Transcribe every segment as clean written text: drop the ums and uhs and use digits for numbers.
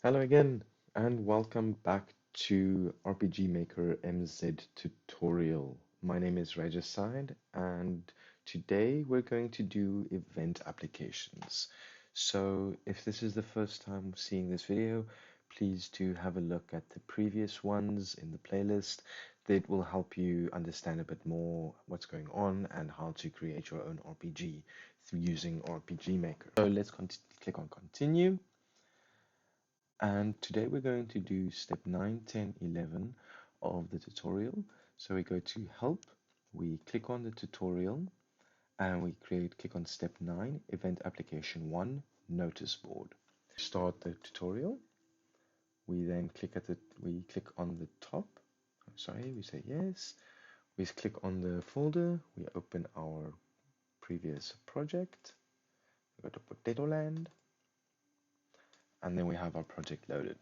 Hello again, and welcome back to RPG Maker MZ tutorial. My name is Regicide, and today we're going to do event applications. So if this is the first time seeing this video, please do have a look at the previous ones in the playlist. That will help you understand a bit more what's going on and how to create your own RPG through using RPG Maker. So let's click on continue. And today we're going to do step 9, 10, 11 of the tutorial. So we go to help, we click on the tutorial, and we click on step 9, event application 1, notice board. Start the tutorial. We then we click on the top. Sorry, we say yes. We click on the folder. We open our previous project. We go to Potato Land, and then we have our project loaded.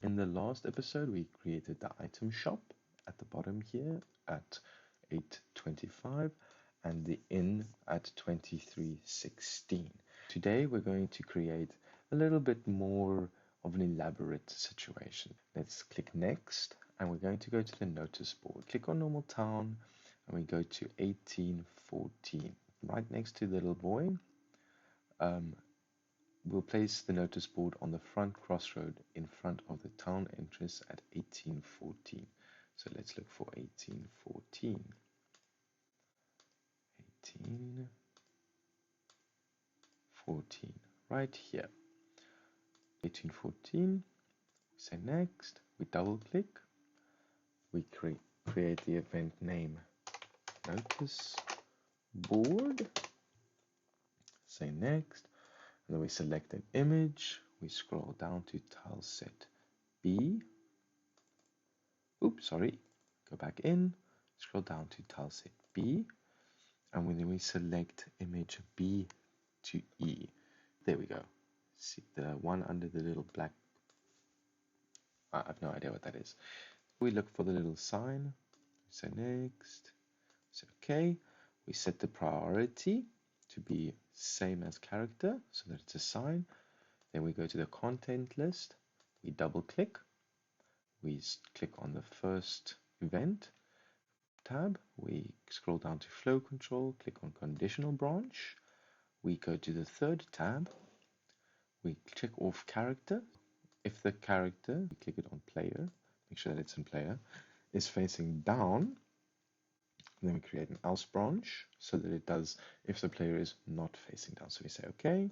In the last episode, we created the item shop at the bottom here at 8:25 and the inn at 23:16. Today, we're going to create a little bit more of an elaborate situation. Let's click next, and we're going to go to the notice board. Click on normal town, and we go to 1814. Right next to the little boy, we'll place the notice board on the front crossroad in front of the town entrance at 1814. So let's look for 1814. 1814, right here. 1814, say next, we double click, we create the event name notice board, say next, and then we select an image, we scroll down to tile set B. Oops, sorry. Go back in, scroll down to tile set B, and then we select image B to E. There we go. See the one under the little black. I have no idea what that is. We look for the little sign. Say next. Say OK. We set the priority to be same as character so that it's a sign. Then we go to the content list. We double click. We click on the first event tab. We scroll down to flow control, click on conditional branch. We go to the third tab. We check off character. If the character, we click it on player, make sure that it's in player, is facing down, then we create an else branch so that it does if the player is not facing down. So we say OK.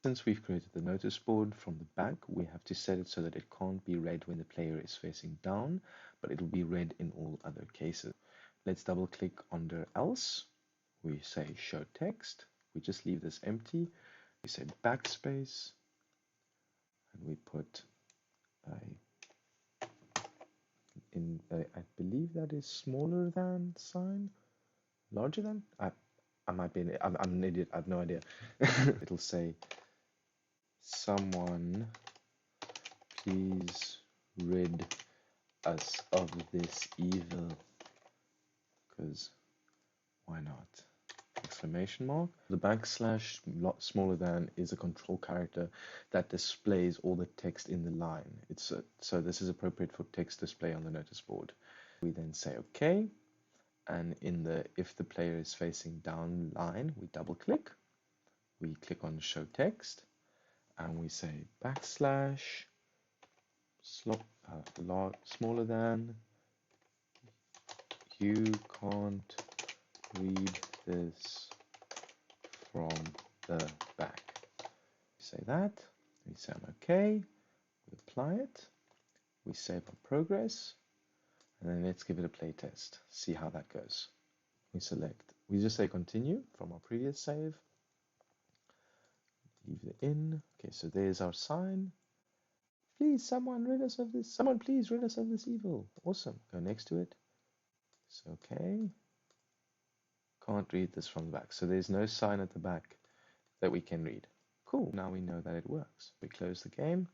Since we've created the notice board from the back, we have to set it so that it can't be read when the player is facing down, but it will be read in all other cases. Let's double click under else. We say show text. We just leave this empty. We say backspace, and we put I believe that is smaller than sign, larger than. I might be I'm an idiot. I have no idea. It'll say someone please rid us of this evil, because why not? Exclamation mark. The backslash lot smaller than is a control character that displays all the text in the line. So this is appropriate for text display on the notice board. We then say OK, and in the if the player is facing down line, we double click. We click on show text, and we say backslash smaller than. You can't read this from the back. We say that, we say I'm okay, we apply it, we save our progress, and then let's give it a play test, see how that goes. We just say continue from our previous save, leave it in. Okay, so there's our sign. Please, someone rid us of this. Someone please rid us of this evil. Awesome. Go next to it. It's okay. Can't read this from the back. So there's no sign at the back that we can read. Cool. Now we know that it works. We close the game.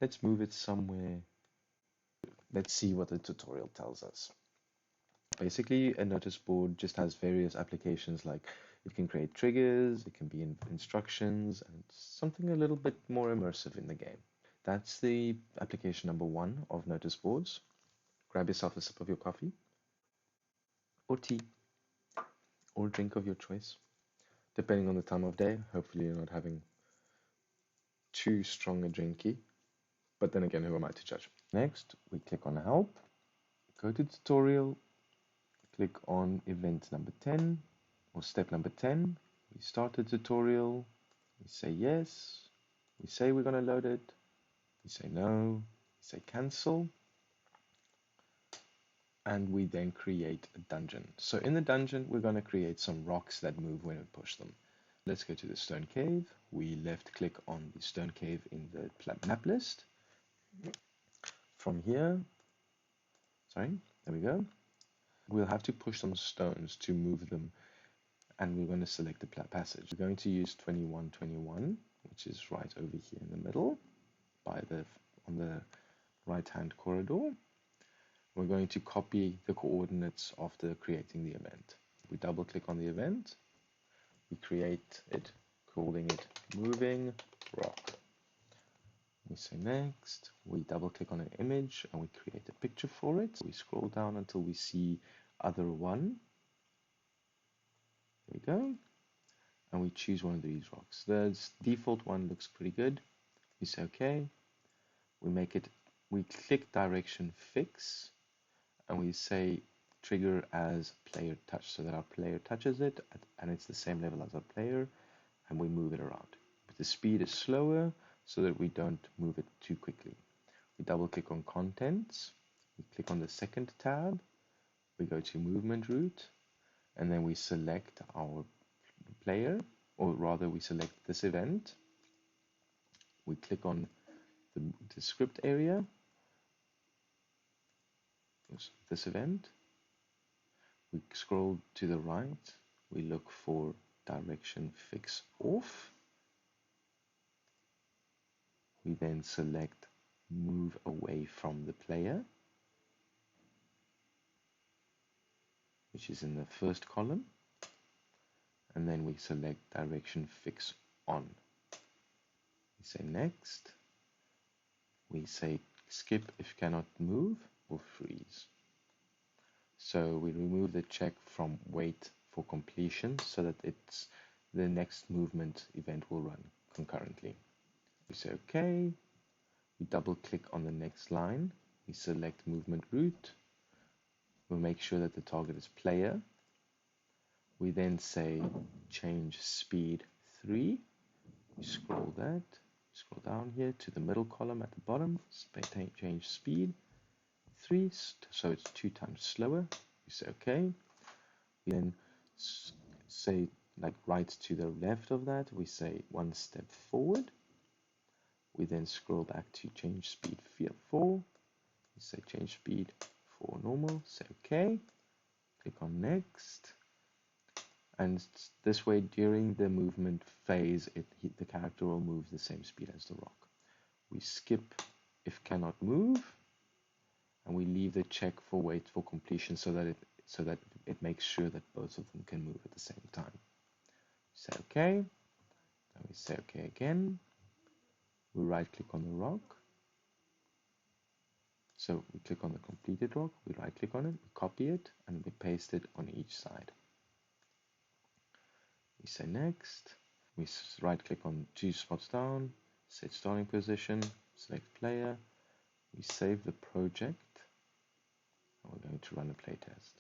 Let's move it somewhere. Let's see what the tutorial tells us. Basically, a notice board just has various applications, like it can create triggers, it can be instructions, and something a little bit more immersive in the game. that's the application number 1 of notice boards. Grab yourself a sip of your coffee or tea or drink of your choice, depending on the time of day. Hopefully you're not having too strong a drinky, but then again, who am I to judge? Next, we click on help, go to tutorial, click on event number 10 or step number 10. We start the tutorial, we say yes, we say we're going to load it, we say no, we say cancel, and we then create a dungeon. So in the dungeon, we're going to create some rocks that move when we push them. Let's go to the stone cave. We left click on the stone cave in the map list. From here, sorry, there we go. We'll have to push some stones to move them, and we're going to select the passage. We're going to use 2121, which is right over here in the middle, on the right-hand corridor. We're going to copy the coordinates after creating the event. We double-click on the event. We create it, calling it moving rock. We say next. We double-click on an image and we create a picture for it. We scroll down until we see other one. There we go. And we choose one of these rocks. The default one looks pretty good. We say OK. We click direction fix and we say trigger as player touch, so that our player touches it and it's the same level as our player, and we move it around. But the speed is slower so that we don't move it too quickly. We double click on contents, we click on the second tab, we go to movement route, and then we select our player, or rather we select this event. We click on the script area, this event. We scroll to the right, we look for direction fix off. We then select move away from the player, which is in the first column, and then we select direction fix on. We say next, we say skip if cannot move, or freeze. So we remove the check from wait for completion so that the next movement event will run concurrently. We say OK, we double click on the next line, we select movement route, we'll make sure that the target is player. We then say change speed 3, we scroll down here to the middle column at the bottom, change speed 3, so it's 2 times slower. We say OK. We then say, like right to the left of that, we say 1 step forward. We then scroll back to change speed 4. We say change speed 4 normal. Say OK. Click on next. And this way, during the movement phase, the character will move the same speed as the rock. We skip if cannot move, and we leave the check for wait for completion so that it makes sure that both of them can move at the same time. Say OK. Then we say OK again. We right click on the rock. So we click on the completed rock, we right click on it, we copy it, and we paste it on each side. We say next. We right click on 2 spots down, set starting position, select player. We save the project, and we're going to run a playtest.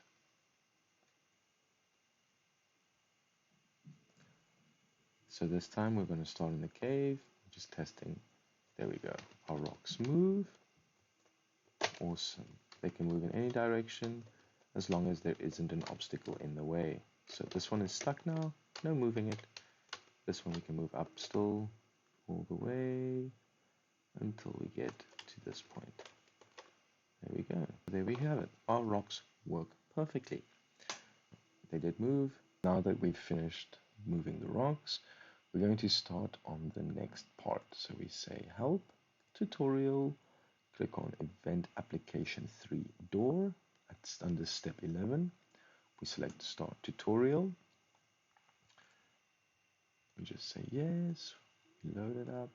So this time we're going to start in the cave, just testing. There we go. Our rocks move. Awesome. They can move in any direction as long as there isn't an obstacle in the way. So this one is stuck now, no moving it. This one we can move up still all the way until we get to this point. There we go. There we have it. Our rocks work perfectly. They did move. Now that we've finished moving the rocks, we're going to start on the next part. So we say help, tutorial, click on event application 3 door. That's under step 11. We select start tutorial. We just say yes, load it up.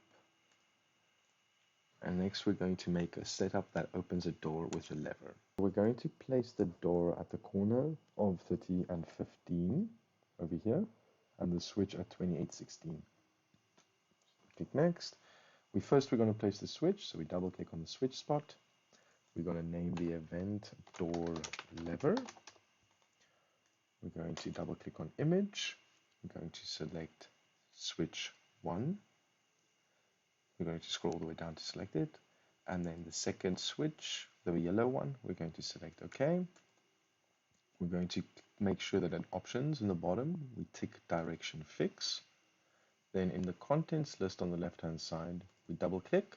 And next we're going to make a setup that opens a door with a lever. We're going to place the door at the corner of 30 and 15 over here, and the switch at 2816. Click next. We're going to place the switch, so we double click on the switch spot. We're going to name the event door lever. We're going to double click on image. We're going to select switch 1. We're going to scroll all the way down to select it. And then the second switch, the yellow one, we're going to select OK. We're going to make sure that in options in the bottom, we tick direction fix. Then in the contents list on the left-hand side, we double click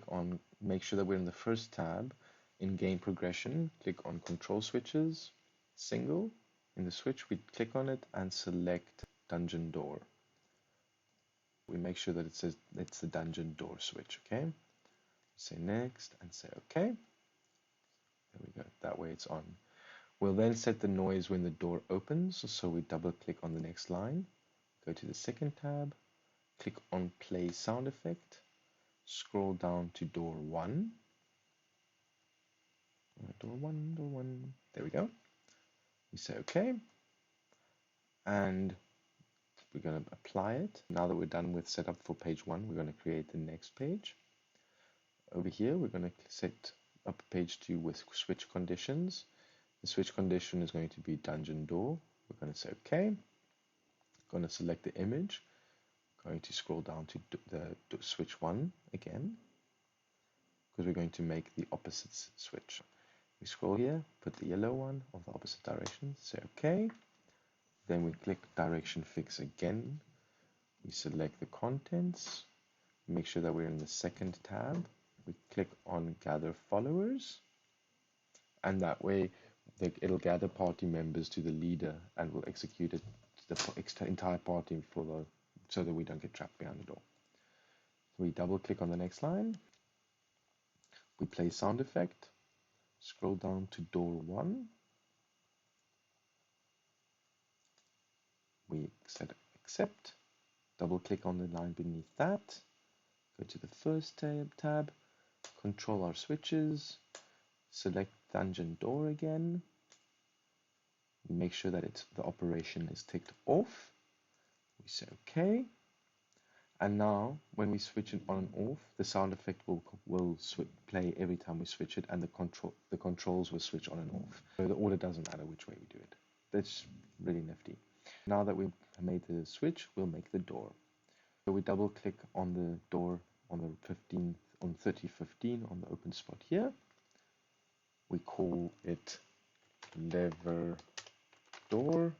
on, make sure that we're in the first tab. In game progression, click on control switches, single. In the switch, we click on it and select dungeon door. We make sure that it says it's the dungeon door switch, okay? Say next and say okay. There we go, that way it's on. We'll then set the noise when the door opens, so we double click on the next line, go to the second tab, click on play sound effect, scroll down to door 1. Door 1, there we go. We say okay, and we're going to apply it. Now that we're done with setup for page 1, we're going to create the next page. Over here, we're going to set up page 2 with switch conditions. The switch condition is going to be dungeon door. We're going to say OK. Going to select the image. Going to scroll down to the switch 1 again, because we're going to make the opposite switch. We scroll here, put the yellow one of the opposite direction, say OK. Then we click direction fix again. We select the contents. Make sure that we're in the second tab. We click on gather followers, and that way it'll gather party members to the leader and will execute it to the entire party so that we don't get trapped behind the door. So we double click on the next line. We play sound effect. Scroll down to door 1. We set accept. Double click on the line beneath that. Go to the first tab. Control our switches. Select dungeon door again. Make sure that the operation is ticked off. We say OK. And now, when we switch it on and off, the sound effect will play every time we switch it, and the controls will switch on and off. So the order doesn't matter which way we do it. That's really nifty. Now that we've made the switch, we'll make the door. So we double click on the door on the 3015 on the open spot here. We call it lever door.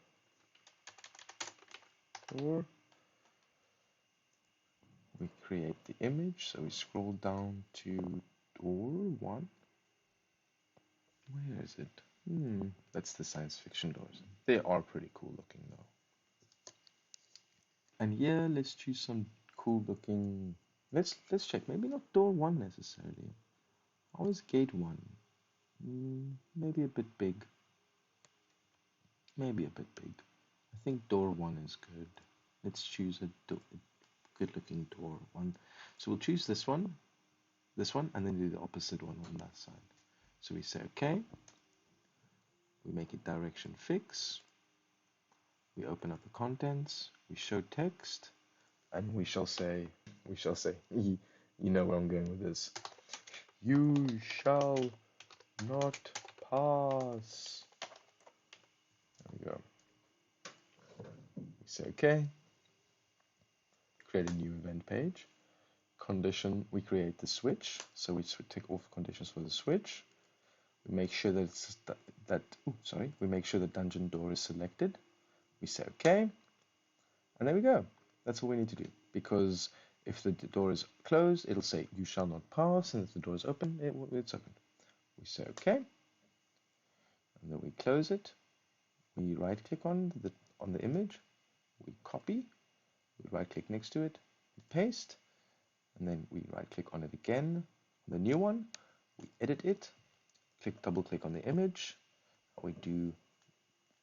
We create the image, so we scroll down to door 1. Where is it? That's the science fiction doors. They are pretty cool looking though. And yeah, let's choose some cool looking. Let's check. Maybe not door 1 necessarily. How is gate 1? Maybe a bit big. I think door 1 is good. Let's choose a good looking door 1. So we'll choose this one, and then do the opposite one on that side. So we say OK. We make it direction fix. We open up the contents. We show text, and we shall say, you know where I'm going with this. You shall not pass. There we go. We say OK. Create a new event page. Condition, we create the switch. So we take off conditions for the switch. We make sure that we make sure the dungeon door is selected. We say OK. And there we go. That's all we need to do. Because if the door is closed, it'll say you shall not pass, and if the door is open, it's open. We say OK. And then we close it. We right click on the image. We copy. We right click next to it. We paste. And then we right click on it again, on the new one, we edit it, double click on the image, we do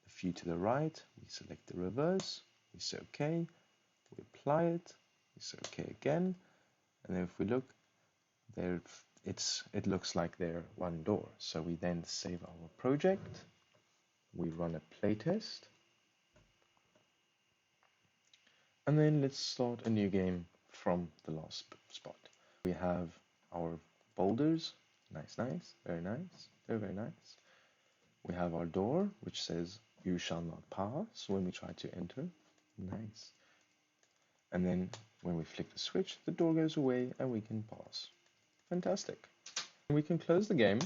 a few to the right, we select the reverse, we say OK, we apply it, we say OK again, and then if we look, There, it looks like they're one door. So we then save our project, we run a playtest, and then let's start a new game from the last spot. We have our boulders, nice, nice, very nice, very, very nice. We have our door, which says you shall not pass when we try to enter, nice. And then when we flick the switch, the door goes away and we can pass. Fantastic. We can close the game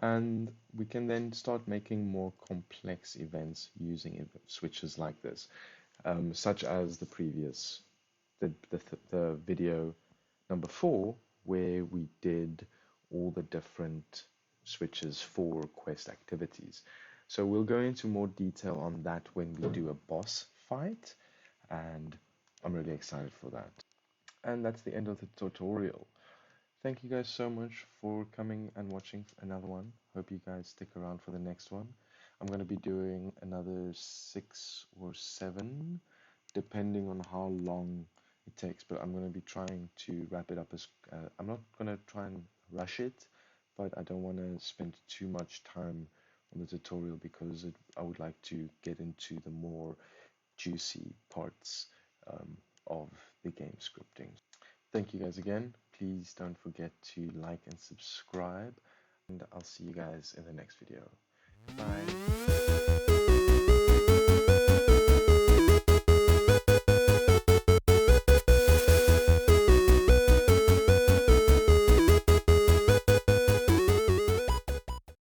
and we can then start making more complex events using switches like this, such as the previous, the video number 4, where we did all the different switches for quest activities. So we'll go into more detail on that when we do a boss fight, and I'm really excited for that. And that's the end of the tutorial. Thank you guys so much for coming and watching another one. Hope you guys stick around for the next one. I'm going to be doing another 6 or 7, depending on how long it takes. But I'm going to be trying to wrap it up as I'm not going to try and rush it, but I don't want to spend too much time on the tutorial because I would like to get into the more juicy parts of the game scripting. Thank you guys again. Please don't forget to like and subscribe, and I'll see you guys in the next video. Bye.